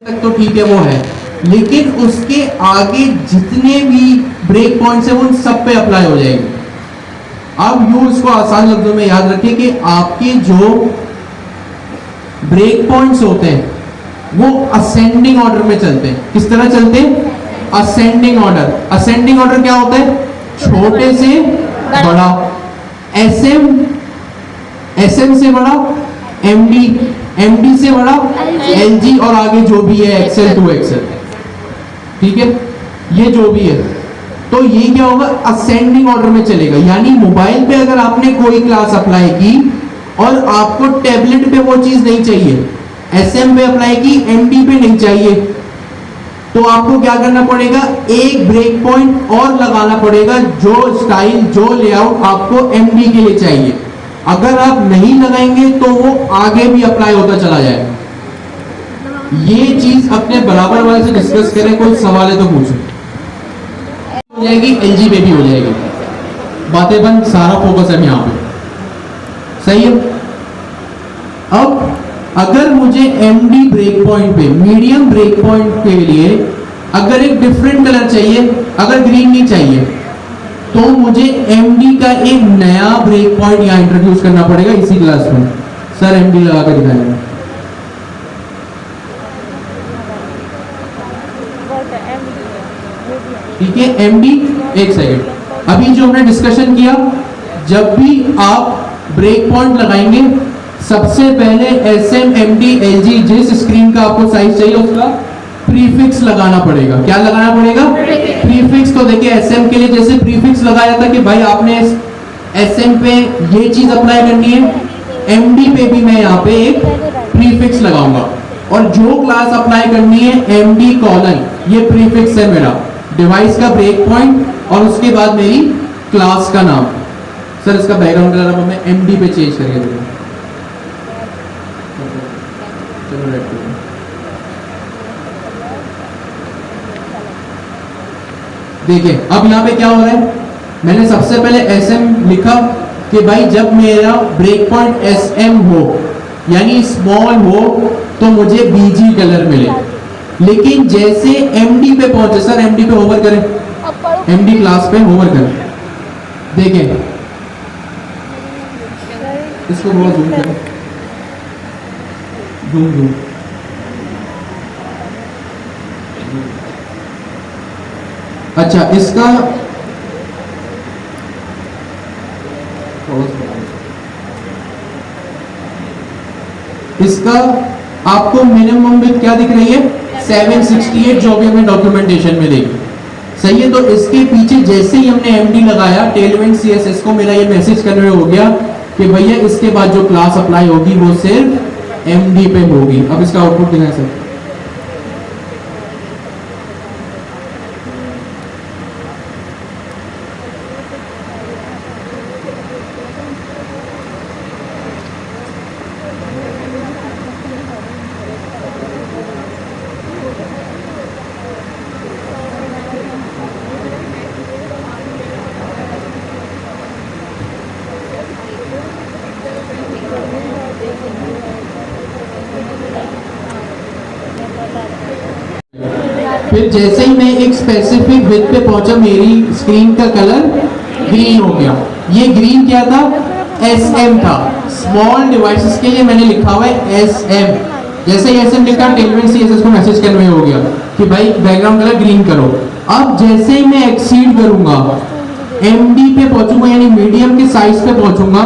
तक तो ठीक है वो है, लेकिन उसके आगे जितने भी ब्रेक पॉइंट्स हैं वो उन सब पे अप्लाई हो जाएंगे। अब यूं इसको आसान लफ्जों में याद रखिए कि आपके जो ब्रेक पॉइंट्स होते हैं वो असेंडिंग ऑर्डर में चलते हैं। किस तरह चलते हैं? Ascending order. असेंडिंग ऑर्डर क्या होता है? छोटे से बड़ा, एसएम, एसएम से बड़ा एमडी, एमडी से बड़ा एलजी, और आगे जो भी है एक्सेल टू एक्सेल। ठीक है, ये जो भी है, तो ये क्या होगा? असेंडिंग ऑर्डर में चलेगा। यानी मोबाइल पे अगर आपने कोई क्लास अप्लाई की और आपको टैबलेट पे वो चीज नहीं चाहिए, एसएम पे अप्लाई की, एमडी पे नहीं चाहिए, तो आपको क्या करना पड़ेगा? एक ब्रेक पॉइंट और लगाना पड़ेगा जो स्टाइल, जो लेआउट आपको एमडी के लिए चाहिए। अगर आप नहीं लगाएंगे तो वो आगे भी अप्लाई होता चला जाएगा। ये चीज अपने बराबर वाले से डिस्कस करें, कोई सवाल है तो पूछो। हो जाएगी एलजी पे भी हो जाएगी, बातें बंद, सारा फोकस है यहाँ पे। सही है। अब अगर मुझे एमडी ब्रेक पॉइंट पे, मीडियम ब्रेक पॉइंट के लिए अगर एक डिफरेंट कलर चाहिए, अगर ग्रीन नहीं चाहिए, तो मुझे एमडी का एक नया ब्रेक पॉइंट यहां इंट्रोड्यूस करना पड़ेगा इसी क्लास में। सर एमडी लगा कर दिखाएगा। ठीक है, एमडी। एक सेकेंड, अभी जो हमने डिस्कशन किया, जब भी आप ब्रेक पॉइंट लगाएंगे सबसे पहले एसएम, एमडी, एलजी, जिस स्क्रीन का आपको साइज चाहिए उसका प्रीफिक्स लगाना पड़ेगा। क्या लगाना पड़ेगा? प्रीफिक्स। तो देखिए एसएम के लिए जैसे प्रीफिक्स लगाया था कि भाई आपने एसएम पे ये चीज अप्लाई करनी है, एमडी पे भी मैं यहाँ पे एक प्रीफिक्स लगाऊंगा, और जो क्लास अप्लाई करनी है एमडी कॉलन, ये प्रीफिक्स है मेरा, डिवाइस का ब्रेक पॉइंट, और उसके बाद मेरी क्लास का नाम। सर इसका बैकग्राउंड कलर अब मैं एमडी पे चेंज करके दूंगा। देखिए अब यहाँ पे क्या हो रहा है? मैंने सबसे पहले एसएम लिखा कि भाई जब मेरा ब्रेक पॉइंट एसएम हो यानी स्मॉल हो तो मुझे बीजी कलर मिले। लेकिन जैसे एमडी पे पहुंचे, सर एमडी पे होवर करें, एमडी क्लास पे होवर करें, देखें इसको बहुत जूम करें, जूम जूम। अच्छा इसका आपको मिनिमम विड्थ क्या दिख रही है? 768, जो भी हमें डॉक्यूमेंटेशन में देगी। सही है। तो इसके पीछे जैसे ही हमने एमडी लगाया, टेलविंड सीएसएस को मेरा ये मैसेज कन्वे हो गया कि भैया इसके बाद जो क्लास अप्लाई होगी वो सिर्फ एमडी पे होगी। अब इसका आउटपुट दिखाएं सर। फिर जैसे ही मैं एक स्पेसिफिक विड्थ पे पहुंचा, मेरी स्क्रीन का कलर ग्रीन हो गया। ये ग्रीन क्या था? एसएम था। स्मॉल डिवाइसेस के लिए मैंने लिखा हुआ है एसएम। जैसे ही एसएम लिखा, टेलविंड सीएसएस को मैसेज कन्वे हो गया कि भाई बैकग्राउंड कलर ग्रीन करो। अब जैसे ही मैं एक्सीड करूंगा, एमडी पे पहुंचूंगा यानी मीडियम के साइज पे पहुंचूंगा,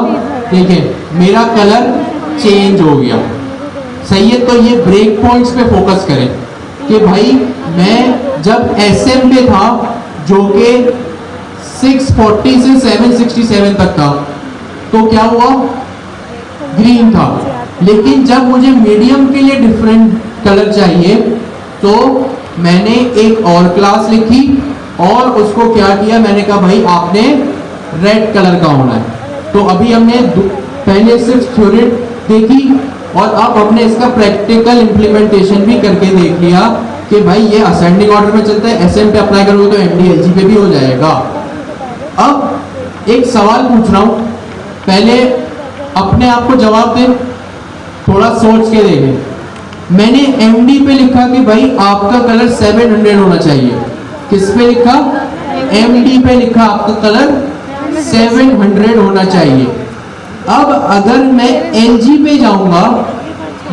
देखिए मेरा कलर चेंज हो गया। सही है। तो ये ब्रेक पॉइंट्स पे फोकस करें कि भाई मैं जब एसएम पे था जो कि 640 से 767 तक था, तो क्या हुआ? ग्रीन था। लेकिन जब मुझे मीडियम के लिए डिफरेंट कलर चाहिए तो मैंने एक और क्लास लिखी और उसको क्या किया, मैंने कहा भाई आपने रेड कलर का होना है। तो अभी हमने पहले सिर्फ थ्योरी देखी और अब हमने इसका प्रैक्टिकल इंप्लीमेंटेशन भी करके देख लिया कि भाई ये असेंडिंग ऑर्डर में चलता है, एसएम पे अप्लाई करोगे तो एमडी एलजी पे भी हो जाएगा। अब एक सवाल पूछ रहा हूं, पहले अपने आप को जवाब दें, थोड़ा सोच के देखें। मैंने MD पे लिखा कि भाई आपका कलर 700 होना चाहिए। किस पे लिखा? MD पे लिखा आपका कलर 700 होना चाहिए। अब अगर मैं LG पे जाऊंगा,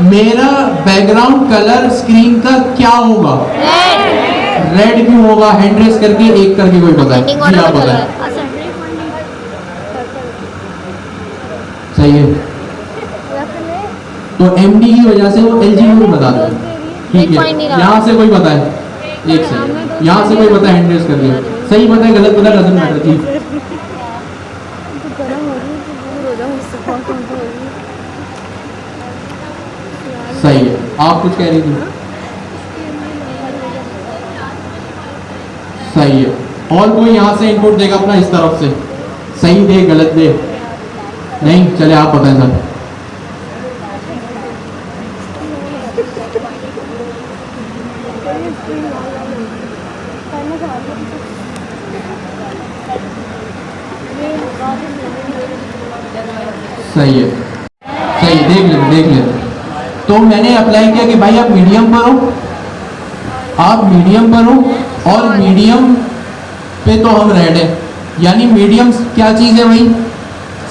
मेरा बैकग्राउंड कलर स्क्रीन का क्या होगा? रेड क्यों होगा? हैंड रेस करके एक करके कोई बताए, क्या बताए? सही है। तो MD की वजह से वो LG को बता दे। ठीक है, यहाँ से कोई बताए? एक सेकंड, यहाँ से कोई बताए? हैंड रेस कर दिया। सही बताए गलत बताए डजंट मैटर। ठीक, सही है। आप कुछ कह रही थी? सही है। और कोई यहाँ से इनपुट देगा अपना इस तरफ से? सही दे गलत दे? नहीं, चले आप बताएं सर। सही है, सही, देख ले। तो मैंने अप्लाई किया कि भाई आप मीडियम पर हो, आप मीडियम पर हो, और मीडियम पे तो हम रेड है, यानी मीडियम क्या चीज़ है भाई?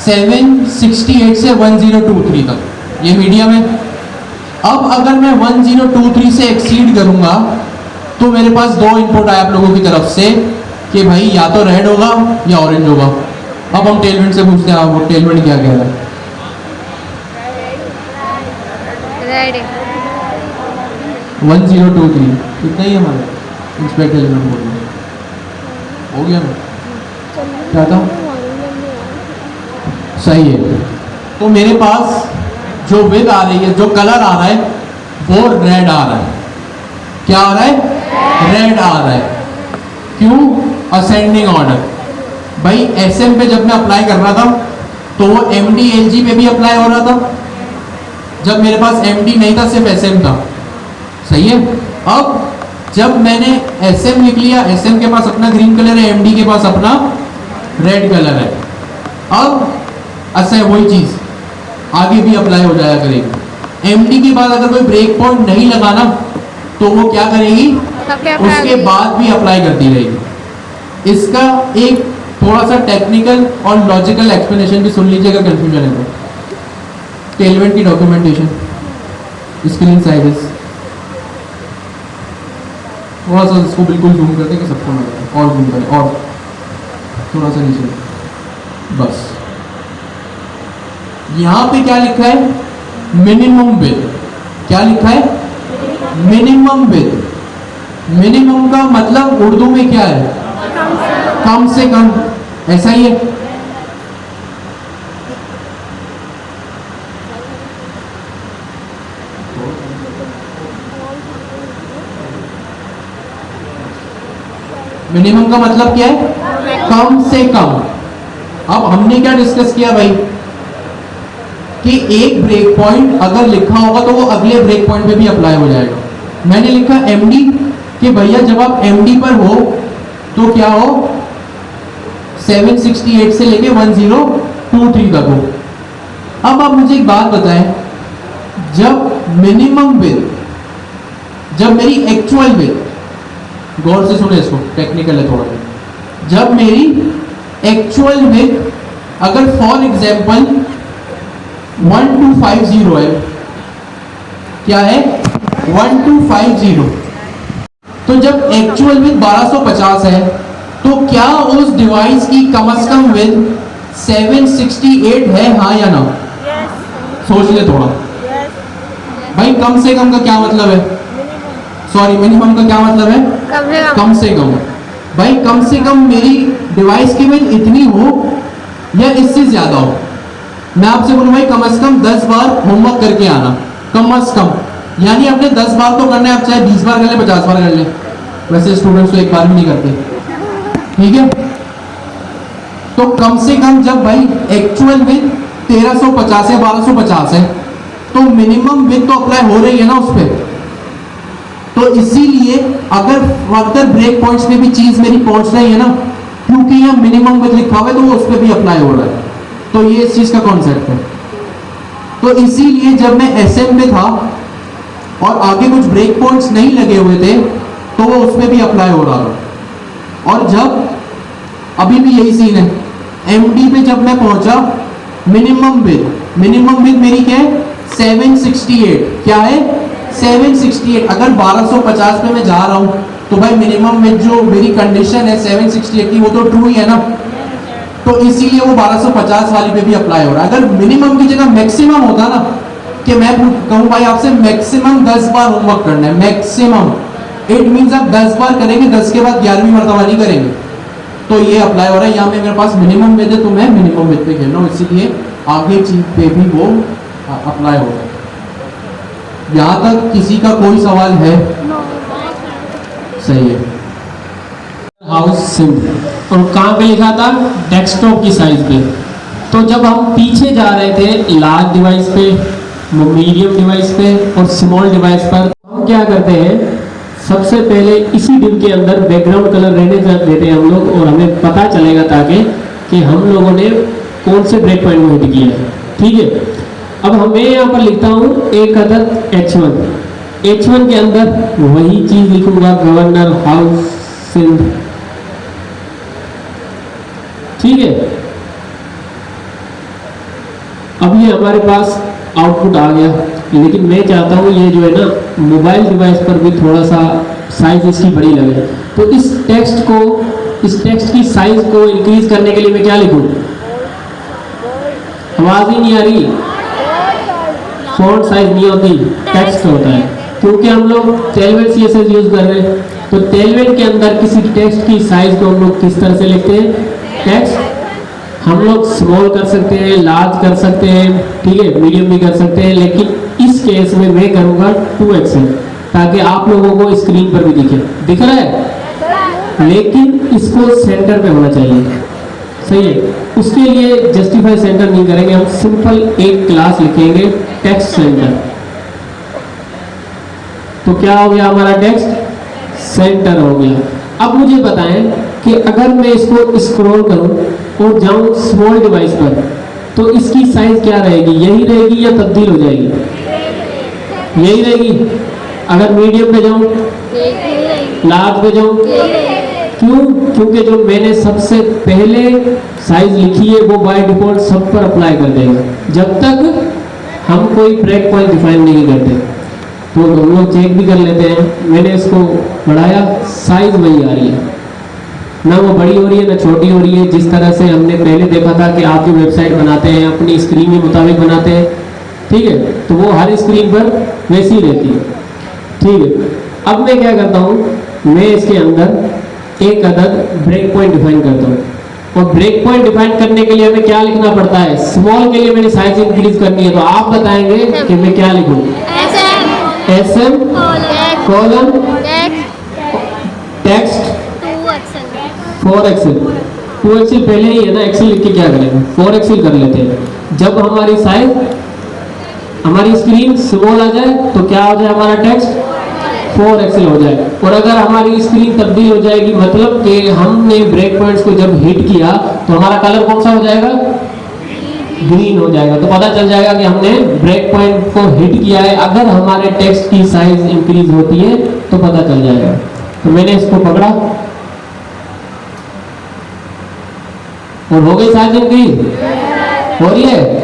768 से 1023 तक, ये मीडियम है। अब अगर मैं 1023 से एक्सीड करूंगा तो मेरे पास दो इनपुट आए आप लोगों की तरफ से कि भाई या तो रेड होगा या ऑरेंज होगा। अब हम टेलमेंट से पूछते हैं, वो टेलमेंट क्या कह रहा है? रेड 1023 कितना ही हमारा इंस्पेक्टर एलिमेंट बोल रहे हो गया ना? क्या था? सही है। तो मेरे पास जो विद आ रही है, जो कलर आ रहा है, वो रेड आ रहा है। क्या आ रहा है? रेड आ रहा है। क्यों? Ascending order. भाई SM पे जब मैं अप्लाई कर रहा था तो वो MD LG पे भी अप्लाई हो रहा था। जब मेरे पास MD नहीं था, सिर्फ SM था। सही है। अब जब मैंने SM लिख लिया, SM के पास अपना ग्रीन कलर है, MD के पास अपना रेड कलर है। अब ऐसा वही चीज आगे भी अप्लाई हो जाया करेगी। MD के बाद अगर कोई ब्रेक पॉइंट नहीं लगाना तो वो क्या करेगी? उसके बाद भी अप्लाई करती रहेगी। इसका एक थोड़ा सा टेक्निकल और लॉजिकल एक्सप्लेनेशन भी सुन लीजिए अगर कंफ्यूजन है तो। टेलमेंट की डॉक्यूमेंटेशन, स्क्रीन साइजेस, थोड़ा सा इसको बिल्कुल जूम करते कि सबको नजर आए, और जूम करें, और थोड़ा सा नीचे, बस। यहां पे क्या लिखा है? Minimum width. क्या लिखा है? Minimum width. मिनिमम का मतलब उर्दू में क्या है? कम से कम। ऐसा ही है। मिनिमम का मतलब क्या है? कम से कम। अब हमने क्या डिस्कस किया भाई कि एक ब्रेक पॉइंट अगर लिखा होगा तो वो अगले ब्रेक पॉइंट पे भी अप्लाई हो जाएगा। मैंने लिखा MD कि भैया जब आप MD पर हो तो क्या हो? 768 से लेके 1023 तक हो। अब आप मुझे एक बात बताएं, जब मिनिमम विड्थ, जब मेरी एक्चुअल विड्थ, गौर से सुने इसको, टेक्निकल है थोड़ा, जब मेरी एक्चुअल विड्थ अगर फॉर एग्जांपल 1250 है, क्या है? 1250, तो जब एक्चुअल विड्थ 1250 है तो क्या उस डिवाइस की कम से कम विड्थ 768 है? हाँ या ना? सोच ले थोड़ा। भाई कम से कम का क्या मतलब है? सॉरी, मिनिमम का क्या मतलब है? कम से कम। भाई कम से कम मेरी डिवाइस की विड्थ इतनी हो या इससे ज्यादा हो। मैं आपसे बोलूं भाई कम से कम 10 बार होमवर्क करके आना, कम से कम। यानी आपने 10 बार तो करना है, आप चाहे 20 बार कर ले, 50 बार कर ले। वैसे स्टूडेंट्स तो एक बार भी नहीं करते, ठीक है? तो कम से कम जब भाई एक्चुअल विड्थ 1350 या 1250 है तो मिनिमम विड्थ तो अप्लाई हो रही है ना उस पर। तो इसीलिए अगर फर्दर ब्रेक पॉइंट्स में भी चीज मेरी पहुंच रही है ना, क्योंकि यहाँ मिनिमम विड्थ लिखा हुआ है तो वो उस पर भी अप्लाई हो रहा है। तो ये इस चीज का कॉन्सेप्ट है। तो इसीलिए जब मैं SM में था और आगे कुछ ब्रेक पॉइंट्स नहीं लगे हुए थे तो वो उसमें भी अप्लाई हो रहा था। और जब अभी भी यही सीन है, एमडी पे जब मैं पहुंचा, मिनिमम विद मेरी क्या है 768, क्या है 768। अगर 1250 पे मैं जा रहा हूं तो भाई मिनिमम विद जो मेरी कंडीशन है 768 की वो तो ट्रू ही है ना, तो इसीलिए वो 1250 वाली पे भी अप्लाई हो रहा है। अगर मिनिमम की जगह मैक्सिमम होता ना, कि मैं कहूं भाई आपसे मैक्सिमम 10 बार होमवर्क करना है, मैक्सिमम, इट मींस आप 10 बार करेंगे, 10 के बाद 11वीं मर्तबा नहीं करेंगे, तो ये अप्लाई हो रहा है। यहाँ पे मेरे पास मिनिमम विद है तो मैं मिनिमम विद पे खेल रहा हूँ, इसीलिए आगे चीज पे भी वो अप्लाई हो रहा है। यहाँ तक किसी का कोई सवाल है? सही है। हाउस सिंध, और कहाँ पे लिखा था? डेस्कटॉप की साइज पे। तो जब हम पीछे जा रहे थे लार्ज डिवाइस पे, मीडियम डिवाइस पे और स्मॉल डिवाइस पर, हम क्या करते हैं, सबसे पहले इसी डिव के अंदर बैकग्राउंड कलर रहने देते हैं हम लोग, और हमें पता चलेगा ताकि कि हम लोगों ने कौन से ब्रेक पॉइंट में हिट किया है। ठीक है, अब मैं यहाँ पर लिखता हूँ एक अदद H1 के अंदर वही चीज लिखूंगा, गवर्नर हाउस सिंध। ठीक है, अब ये हमारे पास आउटपुट आ गया, लेकिन मैं चाहता हूँ ये जो है ना मोबाइल डिवाइस पर भी थोड़ा सा साइज इसकी बड़ी लगे। तो इस टेक्स्ट की साइज को इंक्रीज करने के लिए मैं क्या लिखूँ? आवाज ही नहीं आ रही, फॉन्ट साइज नहीं होती, टेक्स्ट होता है, क्योंकि हम लोग टेलवेट CSS यूज कर रहे हैं। तो टेलवेट के अंदर किसी टेक्स्ट की साइज को हम लोग किस तरह से लिखते हैं? टेक्स्ट हम लोग स्मॉल कर सकते हैं, लार्ज कर सकते हैं, ठीक है, मीडियम भी कर सकते हैं, लेकिन इस केस में मैं करूंगा 2XL, ताकि आप लोगों को स्क्रीन पर भी दिख रहा है, लेकिन इसको सेंटर पे होना चाहिए। सही है, उसके लिए जस्टिफाई सेंटर नहीं करेंगे, हम सिंपल एक क्लास लिखेंगे टेक्स्ट सेंटर। तो क्या हो गया हमारा? टेक्स्ट सेंटर हो गया। अब मुझे बताएं कि अगर मैं इसको स्क्रॉल करूं और जाऊं स्मॉल डिवाइस पर, तो इसकी साइज क्या रहेगी? यही रहेगी या तब्दील हो जाएगी? यही रहेगी। अगर मीडियम पे जाऊं, लार्ज पे जाऊं, क्यों? क्योंकि जो मैंने सबसे पहले साइज लिखी है वो बाय डिफॉल्ट सब पर अप्लाई कर देगा, जब तक हम कोई ब्रेक पॉइंट डिफाइन नहीं करते। तो हम लोग चेक भी कर लेते हैं, मैंने इसको बढ़ाया, साइज वही आ रही है, ना वो बड़ी हो रही है ना छोटी हो रही है। जिस तरह से हमने पहले देखा था कि आप जो वेबसाइट बनाते हैं अपनी स्क्रीन के मुताबिक बनाते हैं, ठीक है, तो वो हर स्क्रीन पर वैसी ही रहती है। ठीक है, अब मैं क्या करता हूँ, मैं इसके अंदर एक अदद ब्रेक पॉइंट डिफाइन करता हूँ, और ब्रेक पॉइंट डिफाइन करने के लिए हमें क्या लिखना पड़ता है? स्मॉल के लिए मैंने साइज इंक्रीज करनी है, तो आप बताएंगे कि मैं क्या लिखूं? SM colon text 4XL। 2XL पहले ही है ना, एक्सेल लिख के क्या करेंगे? 4XL कर लेते हैं। जब हमारी साइज, हमारी स्क्रीन स्मॉल आ जाए तो क्या हो जाए? हमारा टेक्स्ट 4XL हो जाए। और अगर हमारी स्क्रीन तब्दील हो जाएगी, मतलब कि हमने ब्रेक पॉइंट्स को जब हिट किया तो हमारा कलर कौन सा हो जाएगा? ग्रीन हो जाएगा। तो पता चल जाएगा कि हमने ब्रेक पॉइंट को हिट किया है। अगर हमारे टेक्स्ट की साइज इंक्रीज होती है तो पता चल जाएगा। तो मैंने इसको पकड़ा और हो गई साइज इंक्रीज, हो रही है।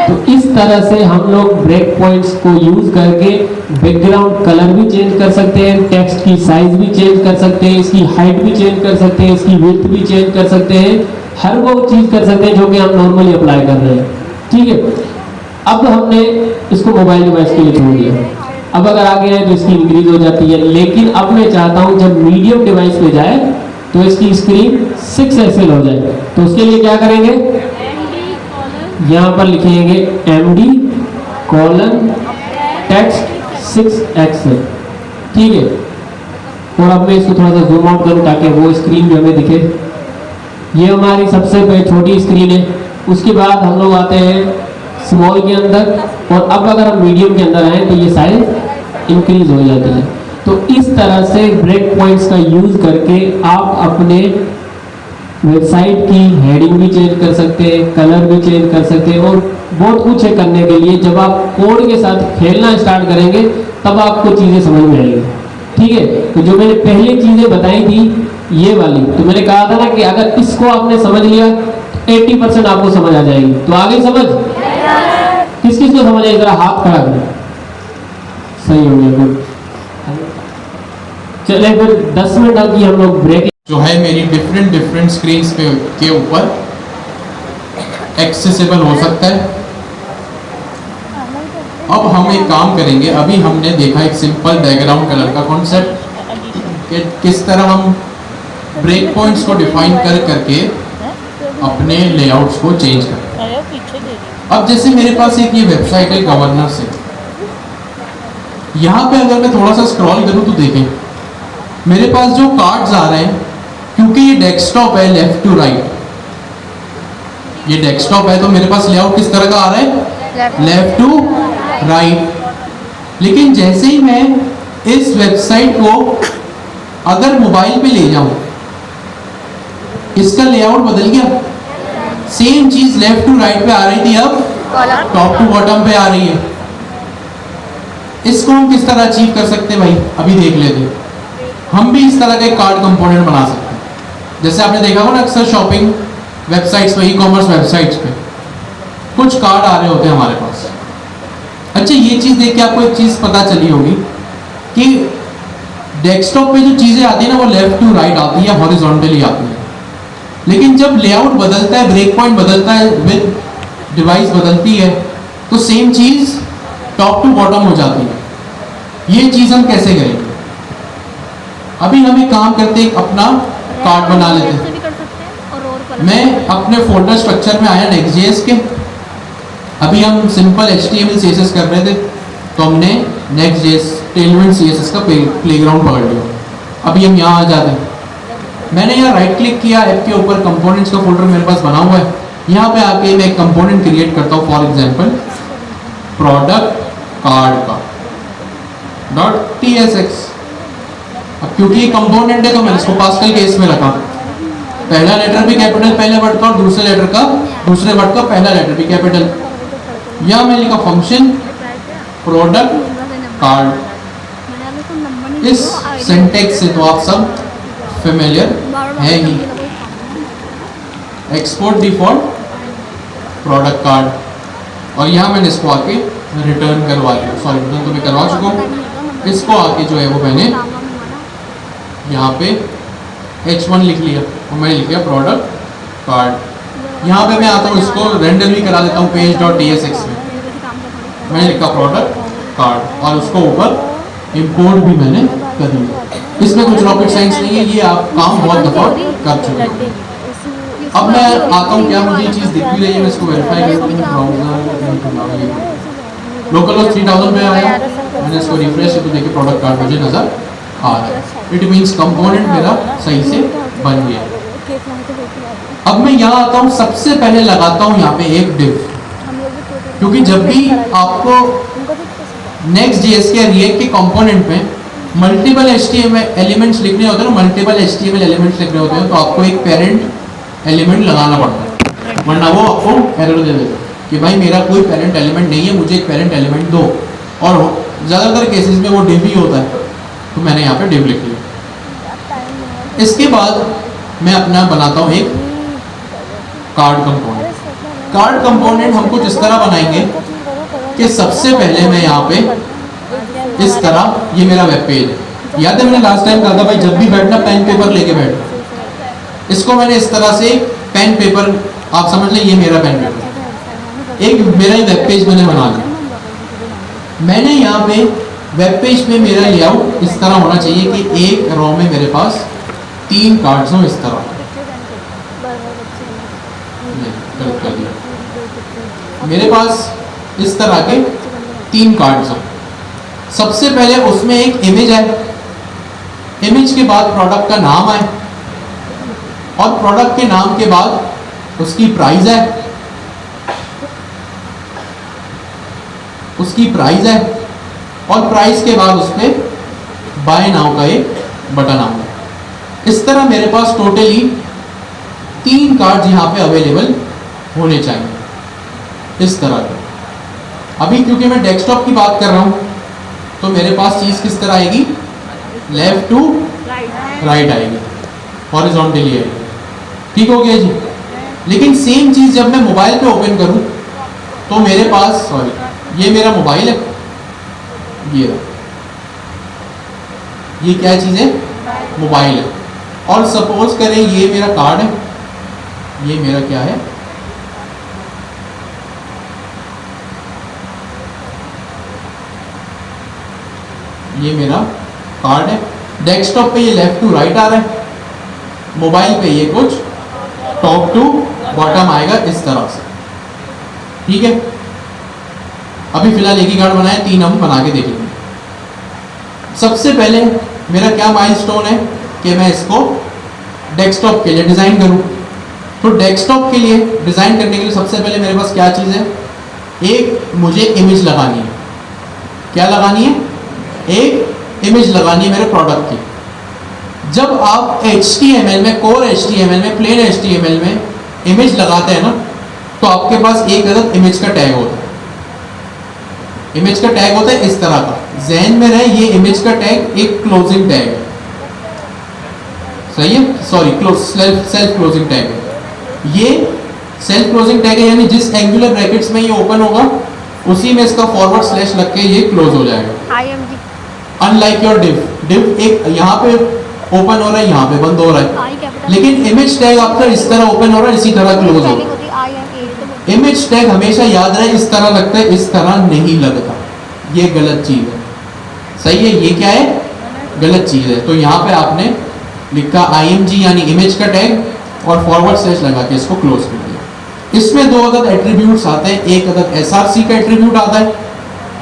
तो इस तरह से हम लोग ब्रेक पॉइंट्स को यूज करके बैकग्राउंड कलर भी चेंज कर सकते हैं, टेक्स्ट की साइज भी चेंज कर सकते हैं, इसकी हाइट भी चेंज कर सकते हैं, इसकी विड्थ भी चेंज कर सकते हैं, हर वो चीज कर सकते हैं जो कि हम नॉर्मली अप्लाई कर रहे हैं। ठीक है, अब हमने इसको मोबाइल डिवाइस के लिए छोड़ दिया। अब अगर आगे आए तो इसकी इंक्रीज हो जाती है, लेकिन अब मैं चाहता हूं जब मीडियम डिवाइस पे जाए तो इसकी स्क्रीन 6XL हो जाए। तो उसके लिए क्या करेंगे? यहाँ पर लिखेंगे MD कोलन टेक्स्ट 6XL। ठीक है, और अब मैं इसको थोड़ा सा जूम आउट करूँ ताकि वो स्क्रीन भी हमें दिखे। ये हमारी सबसे छोटी स्क्रीन है। उसके बाद हम लोग आते हैं स्मॉल के अंदर, और अब अगर हम मीडियम के अंदर आए तो ये साइज इंक्रीज हो जाती है। तो इस तरह से ब्रेक पॉइंट्स का यूज करके आप अपने वेबसाइट की हेडिंग भी चेंज कर सकते हैं, कलर भी चेंज कर सकते हैं, और बहुत कुछ है करने के लिए। जब आप कोड के साथ खेलना स्टार्ट करेंगे तब आपको चीज़ें समझ में आएंगी। ठीक है, तो जो मैंने पहले चीज़ें बताई थी ये वाली, तो मैंने कहा था ना कि अगर इसको आपने समझ लिया 80% आपको समझ आ जाएगी। तो आ गई समझ? किस किस को समझ आई? जरा हाथ खड़ा करें। सही हो गया, गुड। चले फिर 10 मिनट अब की हम लोग ब्रेक। जो है मेरी डिफरेंट स्क्रीन्स पे के ऊपर एक्सेसिबल हो सकता है। अब हम एक काम करेंगे, अभी हमने देखा एक सिंपल बैकग्राउंड कलर का कॉन्सेप्ट कि किस तरह हम ब्रेक पॉइंट्स को डिफाइन करके अपने लेआउट्स को चेंज करें। अब जैसे मेरे पास एक ये वेबसाइट है गवर्नर से, यहाँ पे अगर मैं थोड़ा सा स्क्रॉल करूँ तो देखें मेरे पास जो कार्ड्स आ रहे हैं, क्योंकि ये डेस्कटॉप है लेफ्ट टू राइट, ये डेस्कटॉप है तो मेरे पास लेआउट किस तरह का आ रहा है? Left to right. लेकिन जैसे ही मैं इस वेबसाइट को अगर मोबाइल पे ले जाऊं, इसका लेआउट बदल गया। सेम चीज लेफ्ट टू राइट पे आ रही थी, अब टॉप टू बॉटम पे आ रही है। इसको हम किस तरह अचीव कर सकते हैं भाई, अभी देख लेते हैं। हम भी इस तरह का एक कार्ड कंपोनेंट बना सकते हैं। जैसे आपने देखा होगा ना अक्सर शॉपिंग वेबसाइट्स पे, ई कॉमर्स वेबसाइट्स पे कुछ कार्ड आ रहे होते हैं हमारे पास। अच्छा, ये चीज देख के आपको एक चीज पता चली होगी कि डेस्कटॉप पे जो चीजें आती है ना वो लेफ्ट टू राइट आती है या हॉरिजॉन्टली आती है। लेकिन जब लेआउट बदलता है, ब्रेक पॉइंट बदलता है, विद डिवाइस बदलती है, तो सेम चीज टॉप टू बॉटम हो जाती है। ये चीज हम कैसे करेंगे? अभी हम एक काम करते हैं, अपना कार्ड बना लेते हैं। मैं अपने फोल्डर स्ट्रक्चर में आया Next.js के। अभी हम सिंपल HTML CSS कर रहे थे तो हमने Next.js टेलमेंट CSS का प्लेग्राउंड पकड़ लिया। अभी हम यहाँ आ जाते हैं। मैंने यहाँ राइट क्लिक किया, ऐप के ऊपर कंपोनेंट्स का फोल्डर मेरे पास बना हुआ है। यहाँ पे आके मैं एक कंपोनेंट क्रिएट करता हूँ, फॉर एग्जांपल प्रोडक्ट कार्ड का .tsx। अब क्योंकि ये कंपोनेंट है तो मैंने इसको पास्कल केस में रखा। पहला लेटर भी कैपिटल पहले वर्ड का और दूसरे वर्ड का पहला लेटर भी कैपिटल। यहाँ मैं लिखा फंक्शन प्रोडक्ट कार्ड। इस सिंटैक्स से तो आप सब फेमिलियर है ही। एक्सपोर्ट डिफॉल्ट प्रोडक्ट कार्ड, और यहाँ मैंने इसको आके रिटर्न करवा दिया। सॉरी, रिटर्न तो मैं करवा चुका हूँ। इसको आके जो है वो मैंने यहाँ पे H1 लिख लिया और मैंने लिख लिया प्रोडक्ट कार्ड। यहाँ पे मैं आता हूँ, इसको रेंडर भी करा देता हूँ page.tsx में। मैंने लिखा प्रोडक्ट कार्ड और उसको ऊपर इंपोर्ट भी मैंने कर दिया। इसमें कुछ रॉकेट साइंस नहीं है, ये आप काम बहुत दफा कर चुके हैं। अब मैं आता हूँ, क्या मुझे ये चीज़ दिख भी रही है? मैं इसको वेरीफाई करता हूँ। लोकल होस्ट 3000 पे आया, मैंने इसको रिफ्रेश तो देखिए प्रोडक्ट कार्ड मुझे नजर आ रहा है। इट मीन्स कंपोनेंट मेरा सही से बन गया। अब मैं यहाँ आता हूँ, सबसे पहले लगाता हूँ यहाँ पे एक डिव, क्योंकि जब भी आपको Next.js के React के कंपोनेंट में मल्टीपल HTML एलिमेंट्स लिखने होते हैं ना, मल्टीपल HTML एलिमेंट्स लिखने होते हैं, तो आपको एक पेरेंट एलिमेंट लगाना पड़ता है, वरना वो आपको एरर दे देगा कि भाई मेरा कोई पेरेंट एलिमेंट नहीं है, मुझे एक पेरेंट एलिमेंट दो। और ज़्यादातर केसेस में वो डिव ही होता है, तो मैंने यहाँ पे डिव लिख लिया। इसके बाद मैं अपना बनाता हूँ एक कार्ड कंपोनेंट। कार्ड कंपोनेंट हम कुछ इस तरह बनाएंगे कि सबसे पहले मैं यहाँ पे इस तरह, ये मेरा वेब पेज है। याद है मैंने लास्ट टाइम कहा था भाई जब भी बैठना पेन पेपर लेके बैठना। इसको मैंने इस तरह से पेन पेपर, आप समझ लें ये मेरा पेन पेपर, एक मेरा ही वेब पेज मैंने बना लिया। मैंने यहाँ पे वेब पेज पे मेरा लेआउट इस तरह होना चाहिए कि एक रो में मेरे पास 3 कार्ड्स हों इस तरह। गलत कर दिया। मेरे पास इस तरह के 3 कार्ड्स हों। सबसे पहले उसमें एक इमेज है, इमेज के बाद प्रोडक्ट का नाम है, और प्रोडक्ट के नाम के बाद उसकी प्राइस है, और प्राइस के बाद उस पर बाय नाउ का एक बटन आऊंगा। इस तरह मेरे पास टोटली 3 कार्ड यहाँ पे अवेलेबल होने चाहिए। इस तरह का। अभी क्योंकि मैं डेस्कटॉप की बात कर रहा हूँ तो मेरे पास चीज़ किस तरह आएगी, लेफ्ट टू राइट आएगी, हॉरिजॉन्टली आएगी। ठीक हो गया जी। लेकिन सेम चीज़ जब मैं मोबाइल पे ओपन करूँ तो मेरे पास, सॉरी ये मेरा मोबाइल है, ये क्या चीज़ है, मोबाइल है। और सपोज करें ये मेरा कार्ड है, ये मेरा क्या है, ये मेरा कार्ड है। डेस्कटॉप पे ये लेफ्ट टू राइट आ रहा है, मोबाइल पे ये कुछ टॉप टू बॉटम आएगा इस तरह से। ठीक है, अभी फिलहाल एक ही कार्ड बनाए, 3 हम बना के देखेंगे। सबसे पहले मेरा क्या माइलस्टोन है कि मैं इसको डेस्कटॉप के लिए डिज़ाइन करूं। तो डेस्कटॉप के लिए डिज़ाइन करने के लिए सबसे पहले मेरे पास क्या चीज़ है, एक मुझे इमेज लगानी है। क्या लगानी है, एक इमेज लगानी है मेरे प्रोडक्ट की। जब आप HTML में, कोर HTML में, प्लेन HTML में इमेज लगाते हैं ना, तो आपके पास एक अलग इमेज का टैग होता है। इमेज का टैग होता है इस तरह का, ज़हन में रहे ये इमेज का टैग एक क्लोजिंग टैग है, सही है, सॉरी सेल्फ क्लोजिंग टैग है। ये सेल्फ क्लोजिंग टैग है, यानी जिस एंगुलर ब्रैकेट्स में ये ओपन होगा उसी में इसका फॉरवर्ड स्लैश लग के ये क्लोज हो जाएगा। IMG अनलाइक योर डिव एक यहाँ पे ओपन हो रहा है, यहाँ पे बंद हो रहा है, लेकिन इमेज टैग आपका इस तरह ओपन हो रहा है, इसी तरह क्लोज हो रहा है। इमेज टैग हमेशा याद रहे इस तरह लगता है, इस तरह नहीं लगता, ये गलत चीज है। सही है, ये क्या है, गलत चीज है। तो यहाँ पे आपने लिखा IMG यानी इमेज का टैग और फॉरवर्ड स्लैश लगा के इसको क्लोज कर दिया। इसमें 2 अदद एट्रीब्यूट्स आते हैं, एक अदद SRC का एट्रीब्यूट आता है,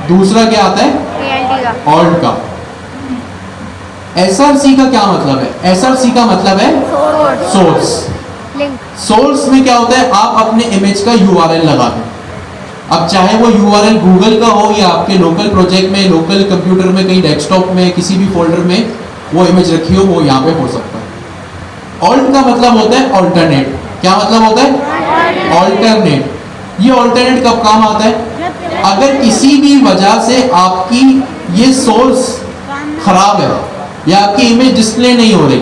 दूसरा क्या आता है, ऑल्ट का। SRC का क्या मतलब है, SRC का मतलब है सोर्स। सोर्स में क्या होता है, आप अपने इमेज का URL लगा दें। अब चाहे वो URL गूगल का हो या आपके लोकल प्रोजेक्ट में, लोकल कंप्यूटर में, कहीं डेस्कटॉप में, किसी भी फोल्डर में वो इमेज रखी हो, वो यहाँ पे हो सकता है। ऑल्ट का मतलब होता है ऑल्टरनेट। क्या मतलब होता है, ऑल्टरनेट। ये ऑल्टरनेट कब काम आता है, अगर किसी भी वजह से आपकी ये सोर्स खराब है या आपकी इमेज डिस्प्ले नहीं हो रही,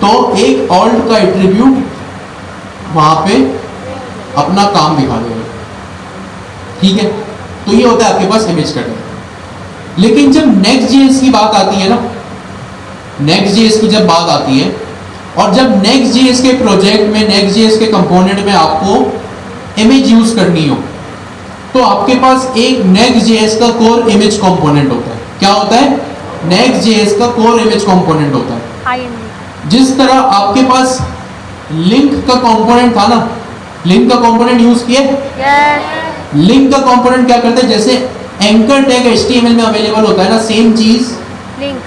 तो एक ऑल्ट का एट्रीब्यूट वहां पे अपना काम दिखा देगा। ठीक है, तो ये होता है आपके पास इमेज का टैग। लेकिन जब Next.js की बात आती है ना, Next.js की जब बात आती है और जब Next.js के प्रोजेक्ट में, Next.js के कंपोनेंट में आपको इमेज यूज करनी हो, तो आपके पास एक Next.js का कोर इमेज कंपोनेंट होता है। क्या होता है, Next.js का कोर इमेज कंपोनेंट होता है। जिस तरह आपके पास लिंक का कंपोनेंट था ना, लिंक का कंपोनेंट यूज किए, लिंक का कंपोनेंट क्या करते हैं, जैसे एंकर टैग HTML में अवेलेबल होता है ना, सेम चीज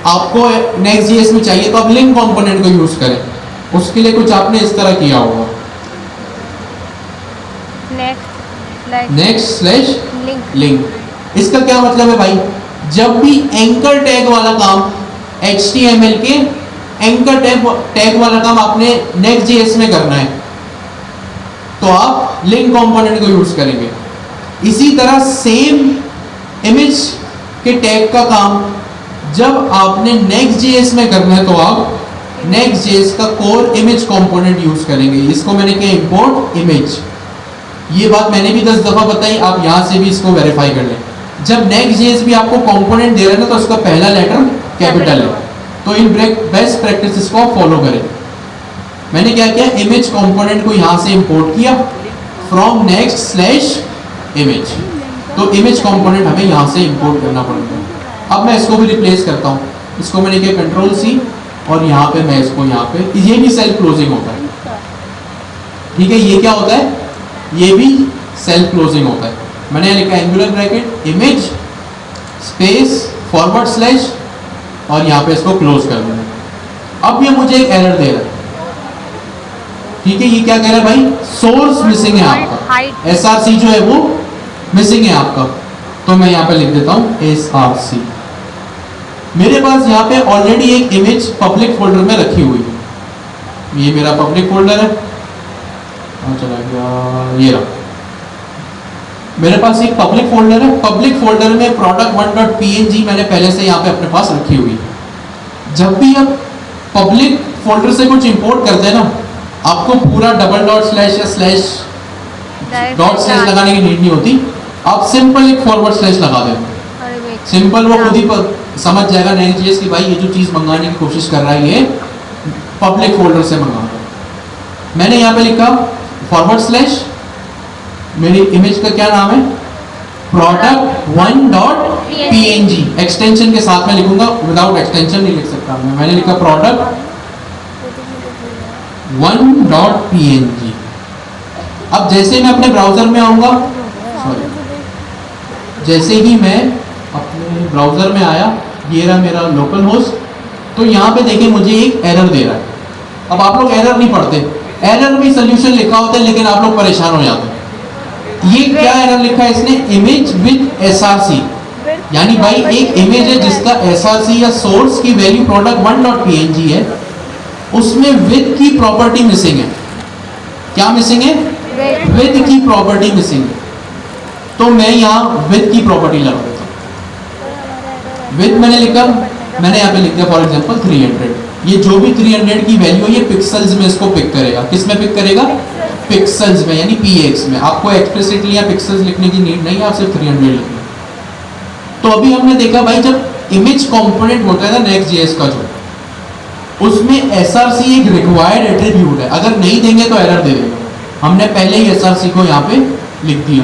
आपको Next.js में चाहिए, तो आप लिंक कंपोनेंट को यूज करें। उसके लिए कुछ आपने इस तरह किया होगा, नेक्स्ट स्लैश लिंक। इसका क्या मतलब है भाई, जब भी एंकर टैग वाला काम HTML के एंकर टैग वाला काम आपने Next.js में करना है, तो आप लिंक कंपोनेंट को यूज करेंगे। इसी तरह सेम इमेज के टैग का काम जब आपने Next.js में करना है, तो आप Next.js का कोर इमेज कंपोनेंट यूज करेंगे। इसको मैंने कहा इंपोर्ट इमेज। ये बात मैंने भी 10 दफा बताई, आप यहां से भी इसको वेरीफाई कर लें। जब Next.js भी आपको कंपोनेंट दे रहा है ना, तो उसका पहला लेटर कैपिटल है, तो इन बेस्ट प्रैक्टिसेस को फॉलो करें। मैंने क्या किया, इमेज कंपोनेंट को यहां से इंपोर्ट किया फ्रॉम नेक्स्ट स्लैश इमेज, तो इमेज कंपोनेंट हमें यहां से इंपोर्ट करना पड़ेगा। अब मैं इसको भी रिप्लेस करता हूं, इसको मैंने किया Ctrl+C और यहाँ पे मैं इसको यहाँ पे, ये भी सेल्फ क्लोजिंग होता है। ठीक है, ये क्या होता है, ये भी सेल्फ क्लोजिंग होता है। मैंने लिखा angular bracket image space forward slash और यहाँ पे इसको क्लोज कर दूंगा। अब ये मुझे एक एरर दे रहा है। ठीक है, ये क्या कह रहा है भाई, सोर्स मिसिंग है आपका, SRC जो है वो मिसिंग है आपका। तो मैं यहाँ पे लिख देता हूँ SRC। मेरे पास यहाँ पे ऑलरेडी एक इमेज पब्लिक फोल्डर में रखी हुई है, ये मेरा पब्लिक फोल्डर है, चला गया, ये रहा। मेरे पास एक पब्लिक फोल्डर है, पब्लिक फोल्डर में product1.png मैंने पहले से यहाँ पे अपने पास रखी हुई है। जब भी आप पब्लिक फोल्डर से कुछ इंपोर्ट करते हैं ना, आपको पूरा डबल डॉट स्लैश या स्लैश डॉट स्लैश लगाने की नीड नहीं होती, आप सिंपल एक फॉरवर्ड स्लैश लगा दें, सिंपल वो खुद ही समझ जाएगा Next.js कि भाई ये जो चीज़ मंगाने की कोशिश कर रहा है ये पब्लिक फोल्डर से मंगा रहा है। मैंने यहाँ पे लिखा फॉरवर्ड स्लैश, मेरी इमेज का क्या नाम है, product1.png, एक्सटेंशन के साथ में लिखूंगा, विदाउट एक्सटेंशन नहीं लिख सकता मैंने लिखा product1.png। अब जैसे मैं अपने ब्राउजर में आऊंगा, सॉरी, जैसे ही मैं अपने ब्राउजर में आया, ये रहा मेरा लोकल होस्ट, तो यहाँ पे देखिए मुझे एक एरर दे रहा है। अब आप लोग एरर नहीं पढ़ते, एरर में सोल्यूशन लिखा होता है, लेकिन आप लोग परेशान हो जाते हैं। ये क्या एरर लिखा है इसने, इमेज विद SRC, यानी भाई एक इमेज है जिसका SRC या सोर्स की वैल्यू product1.png है, उसमें विद की प्रॉपर्टी मिसिंग है। क्या मिसिंग है, विद की प्रॉपर्टी मिसिंग है। तो मैं यहाँ विद की प्रॉपर्टी लगा देता हूँ। विद मैंने लिखा, मैंने यहाँ पे लिख दिया फॉर एग्जांपल 300। ये जो भी 300 की वैल्यू है ये पिक्सल्स में इसको पिक करेगा। किस में पिक करेगा, पिक्सल्स में, यानी px में। आपको एक्सप्लिसिटली या पिक्सल्स लिखने की नीड नहीं है, आप सिर्फ 300 लिखना। तो अभी हमने देखा भाई जब इमेज कंपोनेंट होता है ना Next.js का, जो उसमें SRC एक रिक्वायर्ड एट्रीब्यूट है, अगर नहीं देंगे तो एरर दे देगा। हमने पहले ही SRC को यहाँ पे लिख दिया,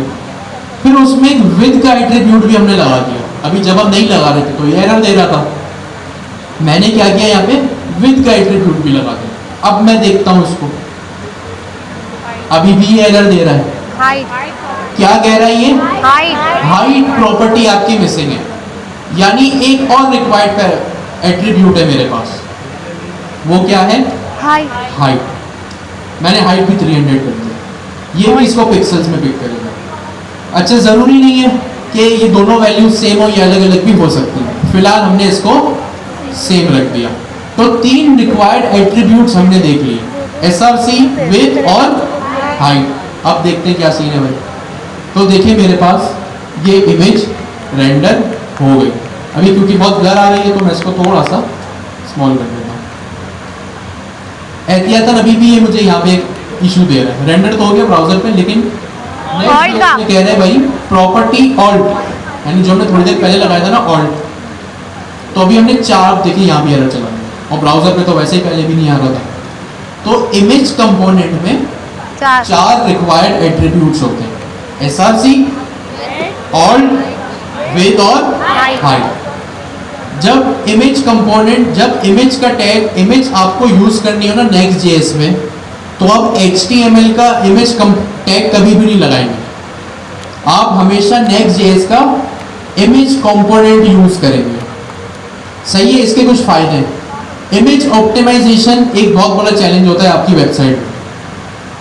फिर उसमें एक विद का एट्रीब्यूट भी हमने लगा दिया। अभी जब हम नहीं लगा रहे थे तो ये एरर दे रहा था, मैंने क्या किया यहाँ पे विद का एट्रीब्यूट भी लगा दिया। अब मैं देखता हूँ इसको, अभी भी ये एरर दे रहा है। हाइट, क्या कह रहा है ये, हाइट, हाइट प्रॉपर्टी आपकी मिसिंग है, यानी एक और रिक्वायर्ड एट्रीब्यूट है मेरे पास, वो क्या है, हाइट। हाइट। मैंने हाइट भी 300 कर दिया, ये भी इसको पिक्सल्स में पिक करेगा। अच्छा, जरूरी नहीं है कि ये दोनों वैल्यूज सेम हो, या अलग अलग भी हो सकती है। फिलहाल हमने इसको सेम रख दिया। तो 3 रिक्वायर्ड एट्रीब्यूट्स हमने देख लिए, SRC, विद और हाइट। अब देखते हैं क्या सीन है भाई। तो देखिए मेरे पास ये इमेज रेंडर हो गई। अभी क्योंकि बहुत ब्लर आ रही है तो मैं इसको थोड़ा सा स्मॉल कर देता हूँ। एहतियातन अभी भी ये मुझे यहाँ पे एक इशू दे रहा है। रेंडर तो हो गया ब्राउजर पे, लेकिन कह रहे हैं भाई प्रॉपर्टी ऑल्ट, यानी जो हमने थोड़ी देर पहले लगाया था ना ऑल्ट। तो अभी हमने 4 देखिए यहाँ भी एरर चला, और ब्राउजर पे तो वैसे ही पहले भी नहीं आ रहा था। तो इमेज कंपोनेंट में 4 रिक्वायर्ड एट्रीब्यूट्स होते हैं, SRC, ऑल्ट, विद और हाइट। जब इमेज कंपोनेंट, जब इमेज का टैग, इमेज आपको यूज करनी हो ना Next.js में, तो आप HTML का इमेज टैग कभी भी नहीं लगाएंगे। आप हमेशा Next.js का इमेज कंपोनेंट यूज करेंगे। सही है, इसके कुछ फायदे हैं। इमेज ऑप्टिमाइजेशन एक बहुत बड़ा चैलेंज होता है आपकी वेबसाइट में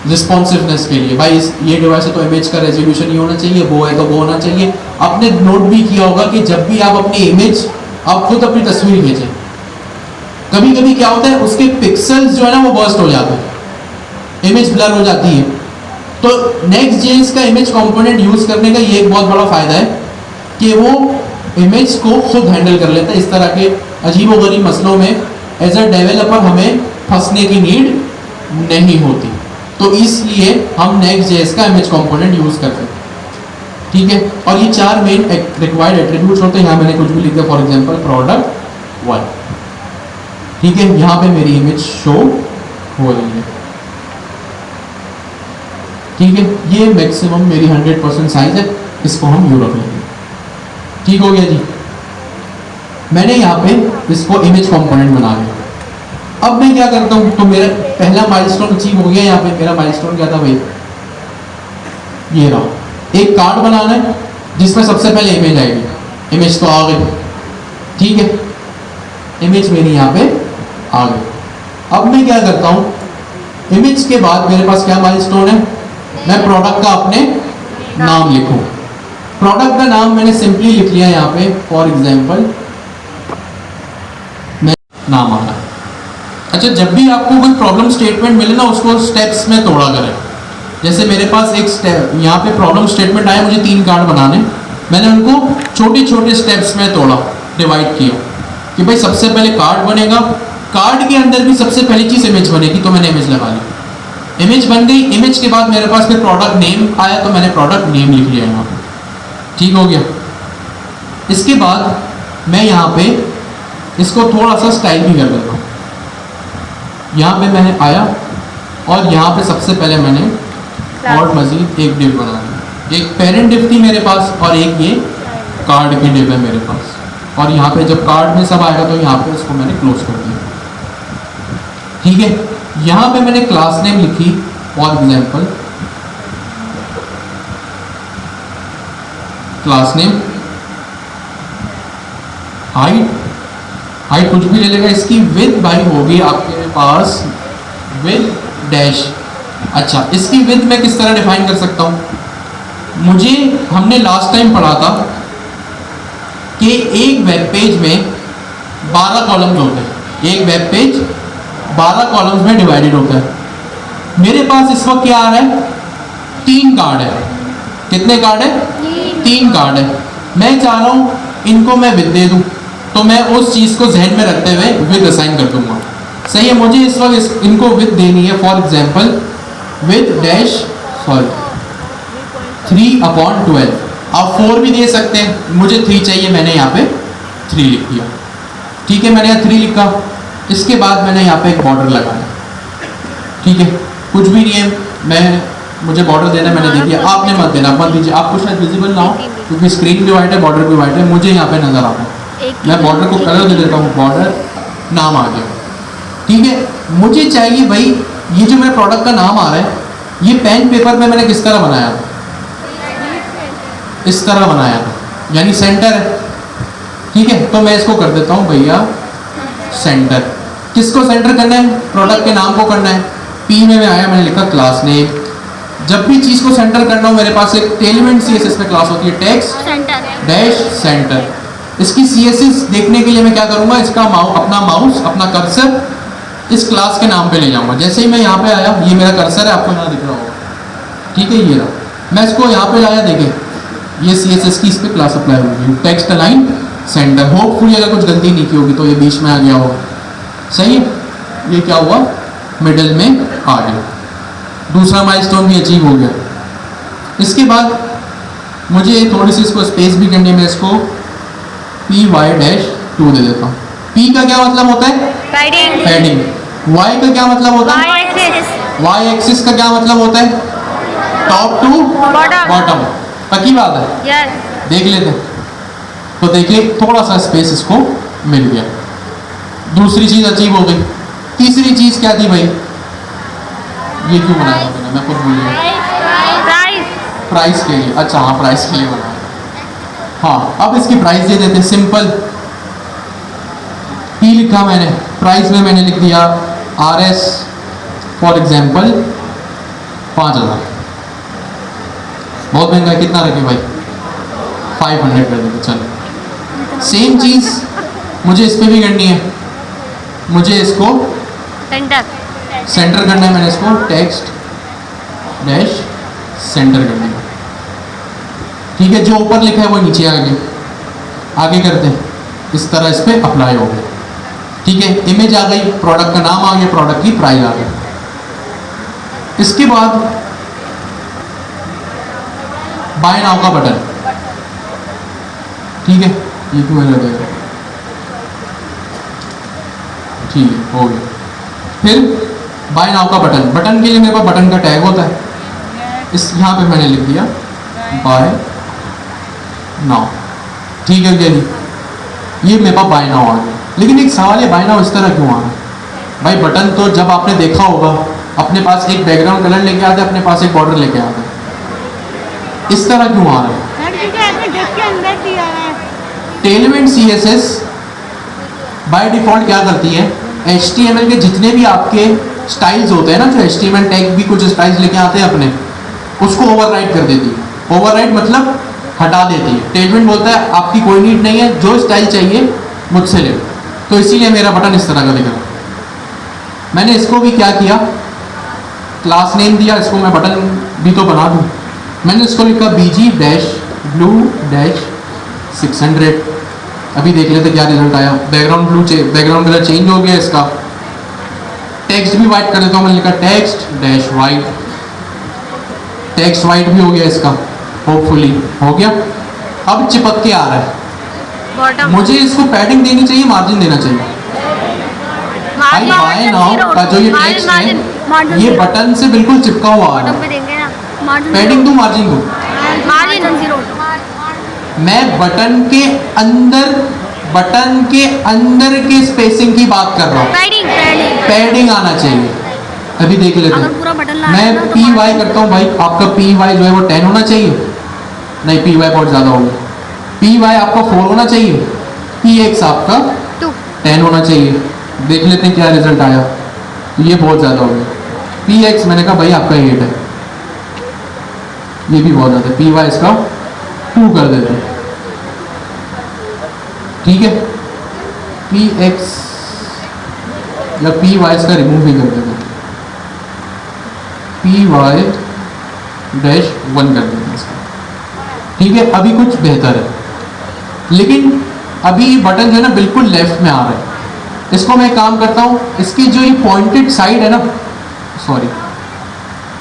रिस्पॉन्सिवनेस के लिए। भाई ये डिवाइस है तो इमेज का रेजोल्यूशन ये होना चाहिए, वो है तो वो होना चाहिए। आपने नोट भी किया होगा कि जब भी आप अपनी इमेज, आप खुद अपनी तस्वीर खींचें, कभी कभी क्या होता है उसके पिक्सल्स जो है ना वो बर्स्ट हो जाते हैं, इमेज ब्लर हो जाती है। तो Next.js का इमेज कंपोनेंट यूज करने का ये एक बहुत बड़ा फायदा है कि वो इमेज को खुद हैंडल कर लेता है। इस तरह के अजीबोगरीब मसलों में एज अ डेवलपर हमें फंसने की नीड नहीं होती। तो इसलिए हम Next.js का इमेज कंपोनेंट यूज करते हैं, ठीक है। और ये 4 मेन रिक्वायर्ड एट्रीब्यूट्स होते हैं। यहाँ मैंने कुछ भी लिख दिया, फॉर एग्जांपल product1, ठीक है। यहाँ पे मेरी इमेज शो हो रही है, ठीक है। ये मैक्सिमम मेरी 100% साइज है, इसको हम यूरोप लेंगे, ठीक हो गया जी। मैंने यहाँ पे इसको इमेज कंपोनेंट बना लिया। अब मैं क्या करता हूँ, तो मेरा पहला माइलस्टोन अचीव हो गया। यहाँ पे मेरा माइलस्टोन क्या था भाई, ये रहा, एक कार्ड बनाना है जिसमें सबसे पहले इमेज आएगी। इमेज तो आ गई, ठीक है, इमेज मेरी यहाँ पे आ गई। अब मैं क्या करता हूँ, इमेज के बाद मेरे पास क्या माइलस्टोन है, मैं प्रोडक्ट का अपने नाम लिखूं। प्रोडक्ट का नाम मैंने सिंपली लिख लिया यहाँ पे, फॉर एग्जांपल मैं नाम आ रहा है। अच्छा, जब भी आपको कोई प्रॉब्लम स्टेटमेंट मिले ना, उसको स्टेप्स में तोड़ा करें। जैसे मेरे पास यहाँ पे प्रॉब्लम स्टेटमेंट आया, मुझे 3 कार्ड बनाने, मैंने उनको छोटे छोटे स्टेप्स में तोड़ा, डिवाइड किया कि भाई सबसे पहले कार्ड बनेगा, कार्ड के अंदर भी सबसे पहली चीज़ इमेज बनेगी, तो मैंने इमेज लगा ली, इमेज बन गई। इमेज के बाद मेरे पास फिर प्रोडक्ट नेम आया, तो मैंने प्रोडक्ट नेम लिख लिया यहाँ पे, ठीक हो गया। इसके बाद मैं यहाँ पे इसको थोड़ा सा स्टाइल भी कर देता हूँ। यहाँ पे मैंने आया और यहाँ पे सबसे पहले मैंने और मजीद एक डिव बना दी, एक पेरेंट डिव थी मेरे पास और एक ये कार्ड की डिव है मेरे पास, और यहाँ पे जब कार्ड में सब आएगा तो यहाँ पे इसको मैंने क्लोज कर दिया, ठीक है। यहाँ पे मैंने क्लास नेम लिखी, for example class name, height कुछ भी ले लेगा, इसकी विड्थ भाई होगी आपके पास विद डैश। अच्छा, इसकी विड्थ मैं किस तरह डिफाइन कर सकता हूँ, मुझे हमने लास्ट टाइम पढ़ा था कि एक वेब पेज में 12 कॉलम्स होते हैं, एक वेब पेज 12 कॉलम्स में डिवाइडेड होता है। मेरे पास इस वक्त क्या आ रहा है, 3 कार्ड है। कितने कार्ड है? 3 कार्ड है। मैं चाह रहा हूँ इनको मैं विद दे दूँ, तो मैं उस चीज़ को जहन में रखते हुए विद असाइन कर दूंगा, सही है। मुझे इस वक्त इनको विद देनी है, फॉर एग्जाम्पल विद डैश 3/12। आप 4 भी दे सकते हैं, मुझे 3 चाहिए, मैंने यहाँ पे 3 लिख दिया, ठीक है। मैंने यहाँ 3 लिखा, इसके बाद मैंने यहाँ पे एक बॉर्डर लगाया, ठीक है। कुछ भी नहीं है, मुझे बॉर्डर देना, मैंने दे दिया, आपने मत देना, मत दीजिए, आपको शायद विजिबल ना हो क्योंकि स्क्रीन भी वाइट है, बॉर्डर भी वाइट है, मुझे यहाँ पे नजर आता है। मैं बॉर्डर को कलर दे देता हूँ, बॉर्डर नाम आ गया, ठीक है। मुझे चाहिए भाई ये जो मेरे प्रोडक्ट का नाम आ रहा है, ये पेन पेपर में मैंने किस तरह बनाया था, इस तरह बनाया था, यानी सेंटर है, ठीक है। तो मैं इसको कर देता हूँ भैया सेंटर। किसको सेंटर करना है? प्रोडक्ट के नाम को करना है। पी में मैं आया, मैंने लिखा क्लास नेम। जब भी चीज को सेंटर करना हो, मेरे पास एक टेलमेंट सीएसएस में क्लास होती है, टेक्स्ट डैश सेंटर। इसकी सीएसएस देखने के लिए मैं क्या करूंगा, इसका अपना माउस, अपना कर्सर इस क्लास के नाम पे ले जाऊंगा। जैसे ही मैं यहाँ पे आया, ये मेरा कर्सर है, आपको यहाँ दिख रहा होगा, ठीक है, ये रहा। मैं इसको यहाँ पे लाया, देखें ये सीएसएस की इस पे क्लास अप्लाई होगी, टेक्स्ट अलाइन सेंटर। होपफुली अगर कुछ गलती नहीं की होगी तो ये बीच में आ गया होगा, सही है। ये क्या हुआ, मिडिल में आ गया, दूसरा माइलस्टोन भी अचीव हो गया। इसके बाद मुझे थोड़ी सी इसको स्पेस भी करनी है, मैं इसको py-2 दे देता हूँ। p का क्या मतलब होता है? पैडिंग। y का क्या मतलब होता है? y एक्सिस का क्या मतलब होता है? Top to bottom. पक्की बात है, देख लेते हैं। तो देखिए थोड़ा सा स्पेस इसको मिल गया, दूसरी चीज अचीव हो गई। तीसरी चीज क्या थी भाई, ये क्यों बनाया मैंने, मैं खुद भूल गया। प्राइस के लिए, अच्छा हाँ, प्राइस के लिए बनाया। हाँ, अब इसकी प्राइस दे देते, सिंपल पी लिखा मैंने, प्राइस में मैंने लिख दिया RS फॉर एग्जाम्पल 5000। बहुत महंगा है, कितना रखे भाई, 500 कर देते, चलो। सेम चीज मुझे इस पे भी करनी है, मुझे इसको सेंटर करना है, मैंने इसको टेक्स्ट डैश सेंटर कर दिया, ठीक है। जो ऊपर लिखा है वो नीचे आगे करते हैं, इस तरह इस पे अप्लाई हो गया, ठीक है। इमेज आ गई, प्रोडक्ट का नाम आ गया, प्रोडक्ट की प्राइस आ गई। इसके बाद बाय नाउ का बटन, ठीक है, ये क्यों लग गया, ठीक है, हो गया। फिर बाय नाउ का बटन, बटन के लिए मेरे पास बटन का टैग होता है, इस यहाँ पे मैंने लिख दिया बाय नाउ, ठीक है क्या जी, ये मेरे पास बाय नाउ आ गया। लेकिन एक सवाल है, बाय नाउ इस तरह क्यों आ रहा है भाई? बटन तो जब आपने देखा होगा, अपने पास एक बैकग्राउंड कलर लेके आते हैं, अपने पास एक बॉर्डर लेके आते हैं, इस तरह क्यों आ रहा है? टेलमेंट सीएसएस बाय डिफॉल्ट क्या करती है, HTML के जितने भी आपके स्टाइल्स होते हैं ना, जो HTML टैग भी कुछ स्टाइल्स लेके आते हैं अपने, उसको ओवरराइड कर देती है। ओवरराइड मतलब हटा देती है। टेलमेंट बोलता है आपकी कोई नीड नहीं है, जो स्टाइल चाहिए मुझसे ले। तो इसीलिए मेरा बटन इस तरह का दिख रहा है। मैंने इसको भी क्या किया, क्लास नेम दिया, इसको मैं बटन भी तो बना दूँ। मैंने इसको लिखा BG डैश ब्लू डैश 600। अभी देख लेते क्या रिजल्ट आया। बैकग्राउंड बैकग्राउंड कलर चेंज हो गया इसका। टेक्स्ट भी वाइट कर देता हूँ, मैंने लिखा text dash white. Text white भी हो गया इसका, होपफुली हो गया। अब चिपक के आ रहा है। बॉटम मुझे इसको पैडिंग देनी चाहिए, मार्जिन देना चाहिए। भाई बाय नाउ का जो ये टेक्स्ट है ये बटन से बिल्कुल चिपका हुआ आ रहा बॉटम पे है। देंगे ना, पैडिंग दूं मार्जिन दूं? मार्जिन 0। मैं बटन के अंदर के स्पेसिंग की बात कर रहा हूँ। पैडिंग आना चाहिए। अभी देख लेते अगर पूरा बटन हैं। ला मैं देना तो PY मार्जिन- करता हूँ भाई, आपका PY जो है वो 10 होना चाहिए। नहीं, PY बहुत ज़्यादा हो गया। PY आपका 4 होना चाहिए। PX आपका 2। 10 होना चाहिए। देख लेते हैं क्या रिजल्ट आया। ये बहुत ज़्यादा हो गया। PX मैंने कहा भाई आपका 8 है, ये भी बहुत ज़्यादा है। PY इसका 2 कर देते हैं, ठीक है। PX या PY इसका रिमूव भी कर देते हैं, PY डैश 1 कर देते हैं इसका, ठीक है। अभी कुछ बेहतर है, लेकिन अभी बटन जो है ना बिल्कुल लेफ्ट में आ रहा है। इसको मैं काम करता हूँ, इसकी जो ये पॉइंटेड साइड है ना, सॉरी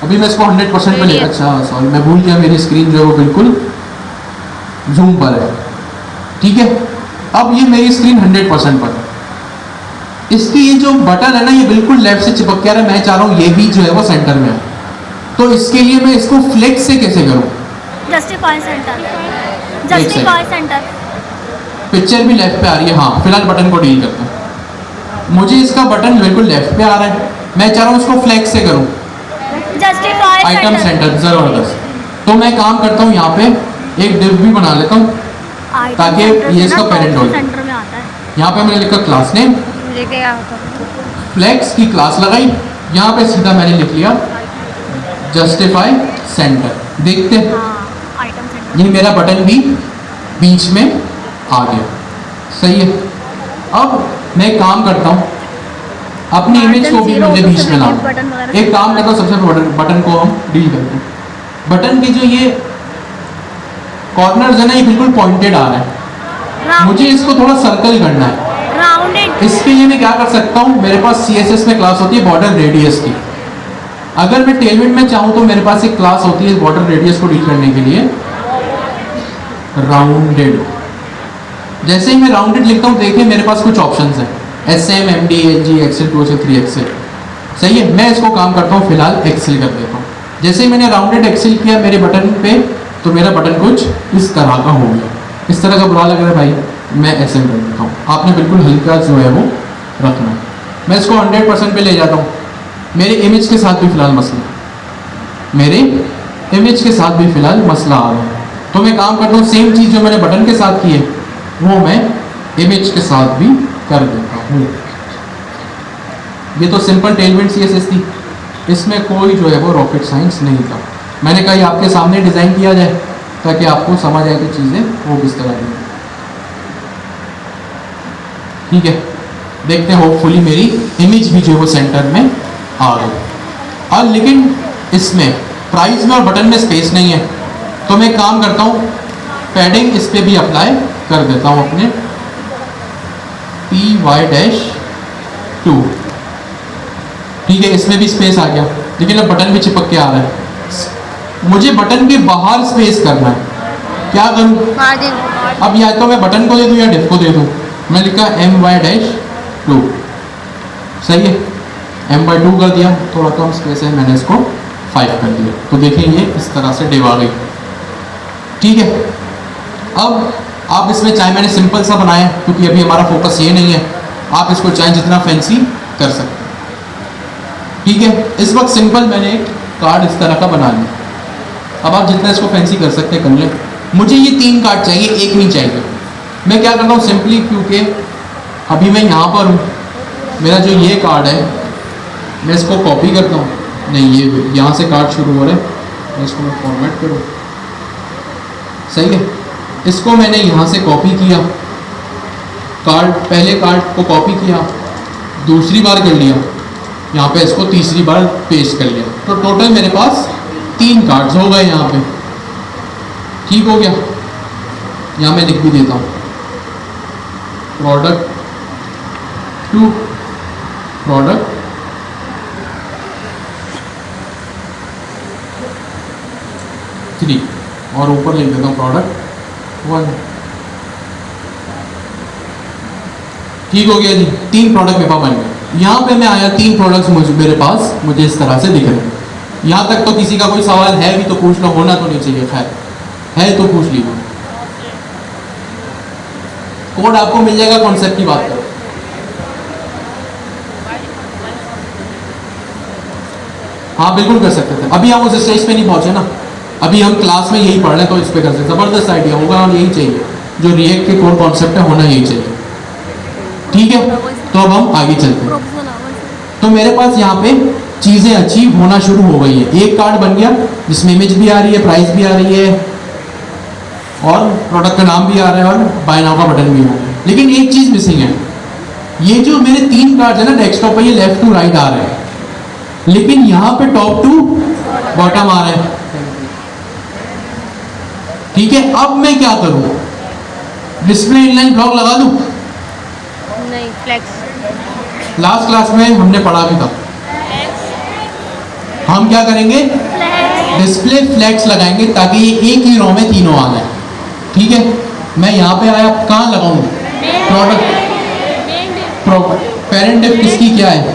अभी मैं इसको 100% पे ले, अच्छा सॉरी मैं भूल गया, मेरी स्क्रीन जो है वो बिल्कुल जूम पर है, ठीक है। अब ये मेरी स्क्रीन 100% पर है। इसकी ये जो बटन है ना ये बिल्कुल लेफ्ट से चिपक के आ रहा है। मैं चाह रहा हूँ ये भी जो है वो सेंटर में है, तो इसके लिए मैं इसको फ्लेक्स से कैसे करूँ? Justify centre, second। Justify centre. Picture भी लेफ्ट पे आ रही है, हाँ फिलहाल बटन को डील करते हैं। मुझे इसका बटन बिल्कुल लेफ्ट पे आ रहा है, मैं चाह रहा हूँ इसको फ्लेक्स से करूँ, जस्टिफाई आइटम सेंटर, जबरदस्त। तो मैं काम करता हूँ यहाँ पे एक डिव भी बना लेता हूँ ताकि ये इसका पेरेंट हो। सेंटर में आता है। यहाँ पे मैंने लिखा क्लास नेम, लेके क्या होता फ्लेक्स की क्लास लगाई, यहाँ पे सीधा मैंने लिख लिया जस्टिफाई सेंटर। देखते हैं, हाँ, आइटम सेंटर। ये मेरा बटन भी बीच में आ गया, सही है। अब मैं एक काम करता हूँ, अपनी इमेज को भी मुझे बीच में लाना। एक काम करता हूँ, सबसे पहले बटन को हम डील करते हैं। बटन की जो ये कॉर्नर्स है ना ये बिल्कुल पॉइंटेड आ रहा है, मुझे इसको थोड़ा सर्कल करना है। राउंडेड। इसके लिए मैं क्या कर सकता हूँ, मेरे पास CSS में क्लास होती है बॉर्डर रेडियस की। अगर मैं टेलविंड में चाहूँ तो मेरे पास एक क्लास होती है बॉर्डर रेडियस को डील करने के लिए, राउंडेड। जैसे ही मैं राउंडेड लिखता हूँ देखिए मेरे पास कुछ ऑप्शंस हैं, SM, MD, NG, Excel 2 से 3 Excel, सही है। मैं इसको काम करता हूँ फिलहाल Excel कर देता हूँ। जैसे ही मैंने राउंडेड Excel किया मेरे बटन पे, तो मेरा बटन कुछ इस तरह का हो गया। इस तरह का बुरा लग रहा है भाई, मैं SM कर देता हूँ। आपने बिल्कुल हल्का जो है वो रखना है। मैं इसको 100% पे ले जाता हूँ। मेरे इमेज के साथ भी फिलहाल मसला आ रहा है, तो मैं काम करता हूँ सेम चीज़ जो मैंने बटन के साथ की है वो मैं इमेज के साथ भी कर देता हूँ। ये तो सिंपल टेलविंड CSS थी, इसमें कोई जो है वो रॉकेट साइंस नहीं था। मैंने कहा ये आपके सामने डिज़ाइन किया जाए ताकि आपको समझ आए कि चीज़ें वो किस तरह की, ठीक है। देखते हैं, होपफुली मेरी इमेज भी जो है वो सेंटर में आ गई। और लेकिन इसमें प्राइस में और बटन में स्पेस नहीं है, तो मैं काम करता हूँ पैडिंग इस पर भी अप्लाई कर देता हूँ अपने PY-2, ठीक है। इसमें भी स्पेस आ गया, लेकिन अब बटन भी चिपक के आ रहा है। मुझे बटन के बाहर स्पेस करना है, क्या करूँ? मार्जिन। अब या तो मैं बटन को दे दूँ या डिफ को दे दूँ। मैं लिखा MY-2, सही है। M/2 कर दिया, थोड़ा कम स्पेस है, मैंने इसको 5 कर दिया। तो देखिए ये इस तरह से डिव आ गई, ठीक है। अब आप इसमें चाहे मैंने सिंपल सा बनाया क्योंकि अभी हमारा फोकस ये नहीं है, आप इसको चाहे जितना फैंसी कर सकते हैं, ठीक है। इस वक्त सिंपल मैंने एक कार्ड इस तरह का बना लिया। अब आप जितना इसको फैंसी कर सकते हैं कर लें। मुझे ये 3 कार्ड चाहिए, एक नहीं चाहिए। मैं क्या करता हूँ सिंपली, क्योंकि अभी मैं यहाँ पर हूँ, मेरा जो ये कार्ड है मैं इसको कॉपी करता हूँ, नहीं ये यहाँ से कार्ड शुरू हो रहा है, मैं इसको मैं फॉर्मेट करूँ, सही है। इसको मैंने यहाँ से कॉपी किया, कार्ड पहले कार्ड को कॉपी किया, दूसरी बार कर लिया, यहाँ पे इसको तीसरी बार पेस्ट कर लिया, तो टोटल मेरे पास 3 कार्ड्स हो गए यहाँ पे। ठीक हो गया, यहाँ मैं लिख भी देता हूँ प्रोडक्ट 2, प्रोडक्ट 3 और ऊपर लिख देता हूँ प्रोडक्ट 1। ठीक हो गया जी, 3 प्रोडक्ट मेरे पास बन गए। यहाँ पे मैं आया 3 प्रोडक्ट्स मेरे पास मुझे इस तरह से दिख रहे हैं। यहाँ तक तो किसी का कोई सवाल है भी तो पूछ लो, होना तो नहीं चाहिए, खैर है तो पूछ लीजिए। कोड आपको मिल जाएगा, कॉन्सेप्ट की बात करो। हाँ बिल्कुल कर सकते थे, अभी हम उस स्टेज पे नहीं पहुंचे ना, अभी हम क्लास में यही पढ़ रहे हैं तो इस पे कर सकते। जबरदस्त आइडिया होगा और यही चाहिए, जो रिएक्ट के कोड कॉन्सेप्ट है होना यही चाहिए। ठीक है, तो अब हम आगे चलते हैं। तो मेरे पास यहाँ पे चीजें अचीव होना शुरू हो गई है। एक कार्ड बन गया जिसमें इमेज भी आ रही है, प्राइस भी आ रही है और प्रोडक्ट का नाम भी आ रहा है और बाय नाउ का बटन भी आ रहा है। लेकिन एक चीज मिसिंग है, ये जो मेरे 3 कार्ड है ना डेस्कटॉप पे, ये लेफ्ट टू राइट आ रहे हैं, लेकिन यहाँ पे टॉप टू बॉटम आ रहा है। ठीक है, अब मैं क्या करूं, डिस्प्ले इनलाइन ब्लॉक लगा दूं? नहीं, फ्लेक्स। लास्ट क्लास में हमने पढ़ा भी था, हम क्या करेंगे, डिस्प्ले फ्लेक्स लगाएंगे ताकि ये एक ही रो में तीनों आ जाए। ठीक है, मैं यहाँ पे आया, कहाँ लगाऊंगा, प्रोडक्ट पेरेंट डिफ किसकी क्या है,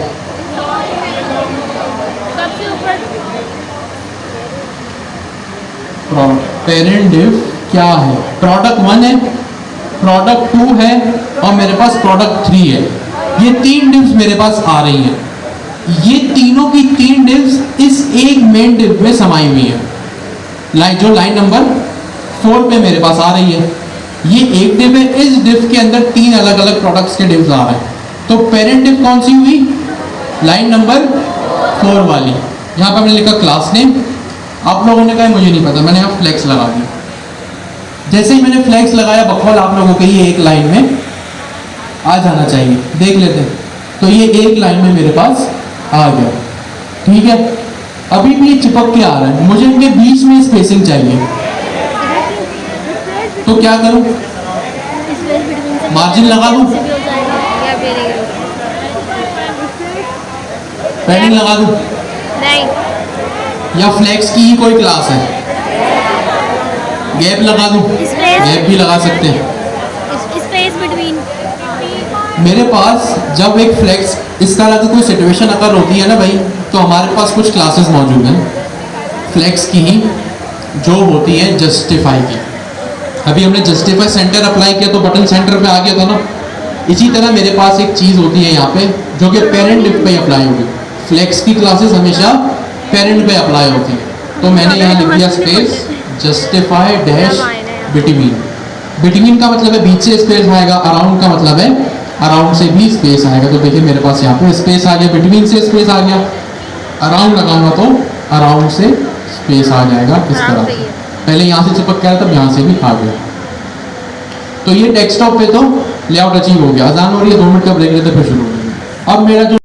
पेरेंट डिफ क्या है, प्रोडक्ट 1 है, प्रोडक्ट 2 है और मेरे पास प्रोडक्ट 3 है। ये 3 डिव्स मेरे पास आ रही हैं, ये तीनों की 3 डिव्स इस एक मेन डिव में समाई हुई है। जो लाइन नंबर 4 पे मेरे पास आ रही है, ये एक डिव है, इस डिव के अंदर 3 अलग अलग प्रोडक्ट्स के डिव्स आ रहे हैं। तो पेरेंट डिव कौन सी हुई, लाइन नंबर 4 वाली। यहाँ पे मैंने लिखा क्लास नेम, आप लोगों ने कहा मुझे नहीं पता, मैंने यहाँ फ्लेक्स लगा दिया। जैसे ही मैंने फ्लेक्स लगाया, बकौल आप लोगों के ये एक लाइन में आ जाना चाहिए, देख लेते हैं। तो ये एक लाइन में मेरे पास आ गया। ठीक है, अभी भी ये चिपक के आ रहा है, मुझे इनके बीच में स्पेसिंग चाहिए, तो क्या करूं, मार्जिन लगा दूं, पैडिंग लगा दूं, नहीं, या फ्लेक्स की ही कोई क्लास है, गैप लगा दूं, गैप भी लगा सकते हैं। Space between. मेरे पास जब एक फ्लेक्स इस तरह की कोई सिचुएशन अगर होती है ना भाई, तो हमारे पास कुछ क्लासेस मौजूद हैं फ्लेक्स की ही, जो होती है जस्टिफाई की। अभी हमने जस्टिफाई सेंटर अप्लाई किया तो बटन सेंटर पे आ गया था ना, इसी तरह मेरे पास एक चीज़ होती है यहाँ पे जो कि पेरेंट डिव पे अप्लाई होगी। फ्लेक्स की क्लासेस हमेशा पेरेंट पे अप्लाई होती है। तो मैंने यहाँ लिख दिया space justify dash between. Between का मतलब है बीच से स्पेस आएगा, अराउंड का मतलब है अराउंड से भी स्पेस आएगा। तो देखिए मेरे पास यहाँ पे स्पेस आ गया, बिटवीन से स्पेस आ गया, अराउंड लगाऊंगा तो अराउंड से स्पेस आ जाएगा। किस तरह से, पहले यहाँ से चिपक गया तब यहाँ से भी आ गया। तो ये डेस्कटॉप पे तो लेआउट अचीव हो गया। अजान हो रही है, 2 मिनट का ब्रेक लेते फिर शुरू हो गया। अब मेरा जो